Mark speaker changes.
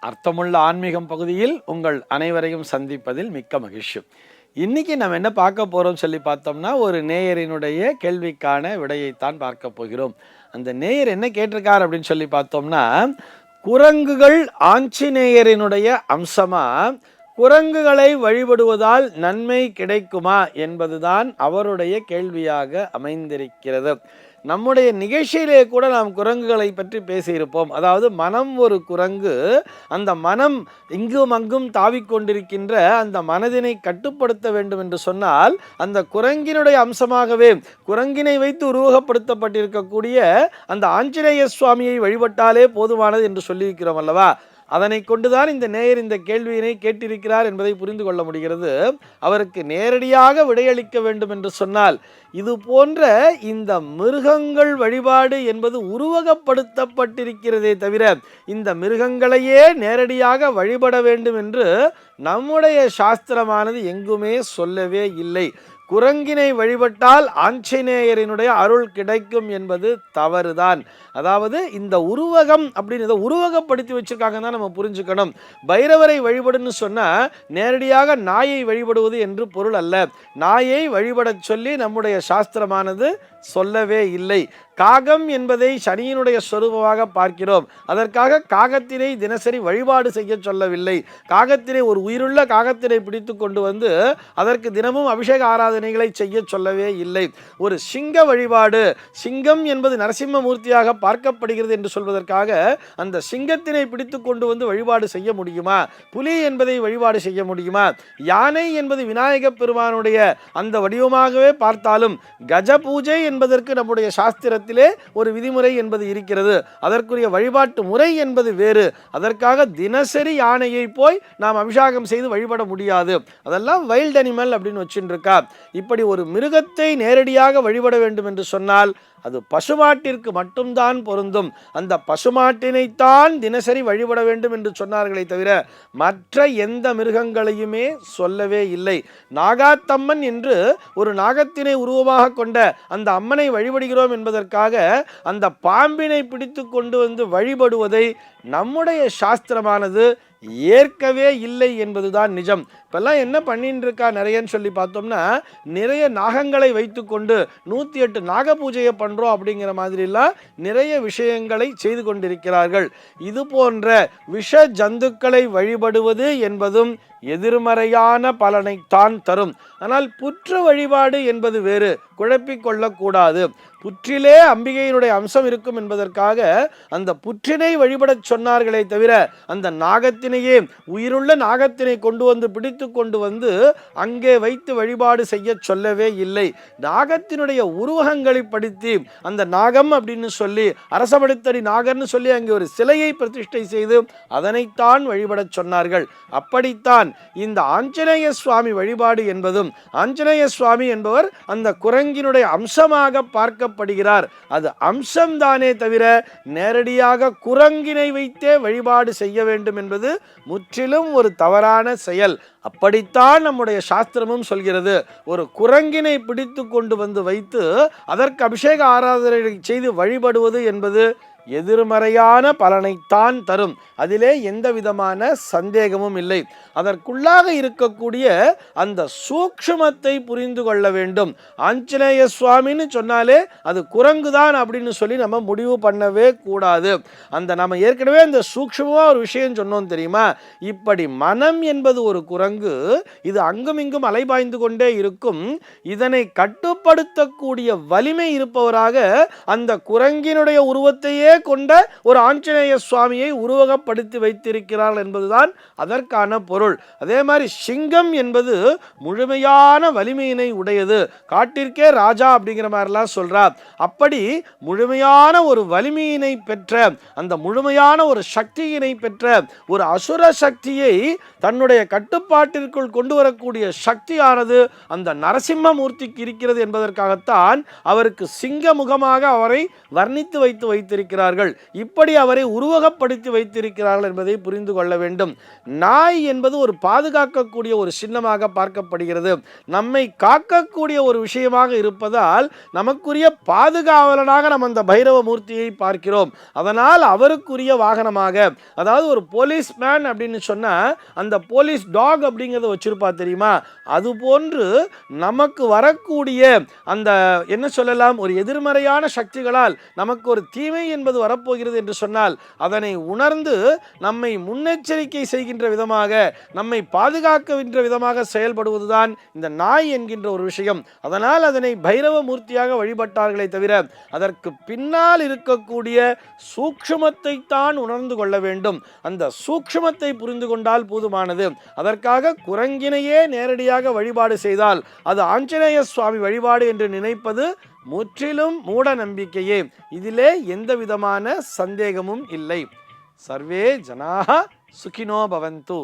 Speaker 1: அர்த்தமுள்ள ஆன்மீகம் பகுதியில் உங்கள் அனைவரையும் சந்திப்பதில் மிக்க மகிழ்ச்சி. இன்னைக்கு நம்ம என்ன பார்க்க போறோம் சொல்லி பார்த்தோம்னா, ஒரு நேயரினுடைய கேள்விக்கான விடையைத்தான் பார்க்க போகிறோம். அந்த நேயர் என்ன கேட்டிருக்கார் அப்படின்னு சொல்லி பார்த்தோம்னா, குரங்குகள் ஆஞ்சநேயரினுடைய அம்சமா, குரங்குகளை வழிபடுவதால் நன்மை கிடைக்குமா என்பதுதான் அவருடைய கேள்வியாக அமைந்திருக்கிறது. நம்முடைய நிகழ்ச்சியிலே கூட நாம் குரங்குகளை பற்றி பேசியிருப்போம். அதாவது மனம் ஒரு குரங்கு, அந்த மனம் இங்கும் அங்கும் தாவிக்கொண்டிருக்கின்ற அந்த மனதினை கட்டுப்படுத்த வேண்டும் என்று சொன்னால், அந்த குரங்கினுடைய அம்சமாகவே குரங்கினை வைத்து உருவகப்படுத்தப்பட்டிருக்கக்கூடிய அந்த ஆஞ்சநேய சுவாமியை வழிபட்டாலே போதுமானது என்று சொல்லியிருக்கிறோம் அல்லவா? அதனை கொண்டுதான் இந்த நேயர் இந்த கேள்வியினை கேட்டிருக்கிறார் என்பதை புரிந்து கொள்ள முடிகிறது. அவருக்கு நேரடியாக விடையளிக்க வேண்டும் என்று சொன்னால், இது போன்ற இந்த மிருகங்கள் வழிபாடு என்பது உருவகப்படுத்தப்பட்டிருக்கிறதே தவிர, இந்த மிருகங்களையே நேரடியாக வழிபட வேண்டும் என்று நம்முடைய சாஸ்திரமானது எங்குமே சொல்லவே இல்லை. குரங்கினை வழிபட்டால் ஆஞ்சநேயரினுடைய அருள் கிடைக்கும் என்பது தவறுதான். அதாவது இந்த உருவகம் அப்படின்னு இதை உருவகப்படுத்தி வச்சிருக்காங்க தான் நம்ம புரிஞ்சுக்கணும். பைரவரை வழிபடுன்னு சொன்னால் நேரடியாக நாயை வழிபடுவது என்று பொருள் அல்ல. நாயை வழிபடச் சொல்லி நம்முடைய சாஸ்திரமானது சொல்லவே இல்லை. காகம் என்பதை சனியினுடைய சொரூபமாக பார்க்கிறோம். அதற்காக காகத்தினை தினசரி வழிபாடு செய்ய சொல்லவில்லை. காகத்தினை, ஒரு உயிருள்ள காகத்தினை பிடித்து கொண்டு வந்து அதற்கு தினமும் அபிஷேக ஆராதனைகளை செய்ய சொல்லவே இல்லை. ஒரு சிங்க வழிபாடு, சிங்கம் என்பது நரசிம்மமூர்த்தியாக பார்க்கப்படுகிறது என்று சொல்வதற்காக அந்த சிங்கத்தினை பிடித்து கொண்டு வந்து வழிபாடு செய்ய முடியுமா? புலி என்பதை வழிபாடு செய்ய முடியுமா? யானை என்பது விநாயக பெருமானுடைய அந்த வடிவமாகவே பார்த்தாலும் கஜ பூஜை என்பதற்கு நம்முடைய சாஸ்திரத்திலே ஒரு விதிமுறை என்பது இருக்கிறது. அதற்குரிய வழிபாட்டு முறை என்பது வேறு. அதற்காக தினசரி யானையை போய் நாம் அபிஷேகம் செய்து வழிபட முடியாது. அதெல்லாம் வைல்ட் அனிமல் அப்படின்னு வச்சுருக்கா. இப்படி ஒரு மிருகத்தை நேரடியாக வழிபட வேண்டும் என்று சொன்னால் அது பசுமாட்டிற்கு மட்டும்தான் பொருந்தும். அந்த பசுமாட்டினைத்தான் தினசரி வழிபட வேண்டும் என்று சொன்னார்களே தவிர மற்ற எந்த மிருகங்களையுமே சொல்லவே இல்லை. நாகாத்தம்மன் என்று ஒரு நாகத்தினை உருவமாக கொண்ட அந்த அம்மனை வழிபடுகிறோம் என்பதற்காக அந்த பாம்பினை பிடித்து கொண்டு வந்து வழிபடுவதை நம்முடைய சாஸ்திரமானது ஏற்கவே இல்லை என்பதுதான் நிஜம். இப்பெல்லாம் என்ன பண்ணிட்டு இருக்கா நிறையன்னு சொல்லி பார்த்தோம்னா, நிறைய நாகங்களை வைத்து கொண்டு 108 நாக பூஜையை பண்ணுறோம் அப்படிங்கிற மாதிரிலாம் நிறைய விஷயங்களை செய்து கொண்டிருக்கிறார்கள். இது போன்ற விஷ ஜந்துக்களை வழிபடுவது என்பதும் எதிர்மறையான பலனைத்தான் தரும். ஆனால் புற்று வழிபாடு என்பது வேறு, குழப்பிக்கொள்ளக்கூடாது. புற்றிலே அம்பிகையினுடைய அம்சம் இருக்கும் என்பதற்காக அந்த புற்றினை வழிபடச் சொன்னார்களே தவிர அந்த நாகத்தினையே, உயிருள்ள நாகத்தினை கொண்டு வந்து பிடித்து கொண்டு வந்து அங்கே வைத்து வழிபாடு செய்ய சொல்லவே இல்லை. நாகத்தினுடைய உருவகங்களை படித்து அந்த நாகம் அப்படின்னு சொல்லி அரசபடுத்தடி நாகர்னு சொல்லி அங்கே ஒரு சிலையை பிரதிஷ்டை செய்து அதனைத்தான் வழிபடச் சொன்னார்கள். அப்படித்தான் இந்த ஆஞ்சநேய சுவாமி வழிபாடு என்பதும், ஆஞ்சநேய சுவாமி என்பவர் அந்த குரங்கினுடைய அம்சமாக பார்க்கப்படுகிறார். அது அம்சம்தானே தவிர நேரடியாக குரங்கினை வைத்தே வழிபாடு செய்ய வேண்டும் என்பது முற்றிலும் ஒரு தவறான செயல். அப்படித்தான் நம்முடைய சாஸ்திரமும் சொல்கிறது. ஒரு குரங்கினை பிடித்து கொண்டு வந்து வைத்து அதற்கு அபிஷேக ஆராதனை செய்து வழிபடுவது என்பது எதிர்மறையான பலனைத்தான் தரும். அதிலே எந்த விதமான சந்தேகமும் இல்லை. அதற்குள்ளாக இருக்கக்கூடிய அந்த சூக்ஷ்மத்தை புரிந்து கொள்ள வேண்டும். ஆஞ்சநேய சுவாமின்னு சொன்னாலே அது குரங்குதான் அப்படின்னு சொல்லி நம்ம முடிவு பண்ணவே கூடாது. அந்த நம்ம ஏற்கனவே அந்த சூக்ஷ்மமாக ஒரு விஷயம் சொன்னோம் தெரியுமா? இப்படி மனம் என்பது ஒரு குரங்கு, இது அங்கும் இங்கும் அலைபாய்ந்து கொண்டே இருக்கும். இதனை கட்டுப்படுத்தக்கூடிய வலிமை இருப்பவராக அந்த குரங்கினுடைய உருவத்தையே கொண்ட ஒரு ஆஞ்சநேய சுவாமியை உருவகப்படுத்தி வைத்திருக்கிறார்கள் என்பதுதான் அதற்கான பொருள். அதே மாதிரி சிங்கம் என்பது முழுமையான வலிமையினை உடையது. காட்டிற்கே ராஜா அப்படிங்கிற மாதிரிலாம் சொல்றார். அப்படி முழுமையான ஒரு வலிமையினை பெற்ற, அந்த முழுமையான ஒரு சக்தியினை பெற்ற ஒரு அசுர சக்தியை தன்னுடைய கட்டுப்பாட்டிற்குள் கொண்டு வரக்கூடிய சக்தியானது அந்த நரசிம்மமூர்த்திக்கு இருக்கிறது என்பதற்காகத்தான் அவருக்கு சிங்க முகமாக அவரை வர்ணித்து வைத்திருக்கிறார். வைத்திருக்கிறார்கள், இப்படி அவரை உருவகப்படுத்தி வைத்திருக்கிறார்கள் என்பதை புரிந்து கொள்ள வேண்டும். நாய் என்பது ஒரு பாதுகாக்கக்கூடிய ஒரு சின்னமாக பார்க்கப்படுகிறது. நம்மை காக்கக்கூடிய ஒரு விஷயமாக இருப்பதால் நமக்குரிய பாதுகாவலனாக நம்ம அந்த பைரவ மூர்த்தியை பார்க்கிறோம். அதனால் அவருக்குரிய வாகனமாக, அதாவது ஒரு போலீஸ்மேன் அப்படின்னு சொன்னா அந்த போலீஸ் டாக் அப்படிங்கிறத வச்சிருப்பா தெரியுமா, அது போன்று நமக்கு வரக்கூடிய அந்த என்ன சொல்லலாம், ஒரு எதிர்மறையான சக்திகளால் நமக்கு ஒரு தீமை என்பது வரப்போகிறது என்று சொன்னால் அதனை உணர்ந்து நம்மை முன்னெச்சரிக்கை செய்கின்ற விதமாக, நம்மை பாதுகாக்கின்ற விதமாக செயல்படுவதுதான் இந்த நாய் என்கின்ற ஒரு விஷயம். அதனால் அதனை பைரவ மூர்த்தியாக வழிபட்டார்களே தவிர அதற்கு பின்னால் இருக்கக்கூடிய சூக்ஷ்மத்தை தான் உணர்ந்து கொள்ள வேண்டும். அந்த சூக்ஷ்மத்தை புரிந்து கொண்டால் போதுமானது. அதற்காக குரங்கினையே நேரடியாக வழிபாடு செய்தால் அது ஆஞ்சநேய சுவாமி வழிபாடு என்று நினைப்பது முற்றிலும் மூட நம்பிக்கையே. இதிலே எந்த விதமான சந்தேகமும் இல்லை. சர்வே ஜனாஹ சுகினோ பவந்து.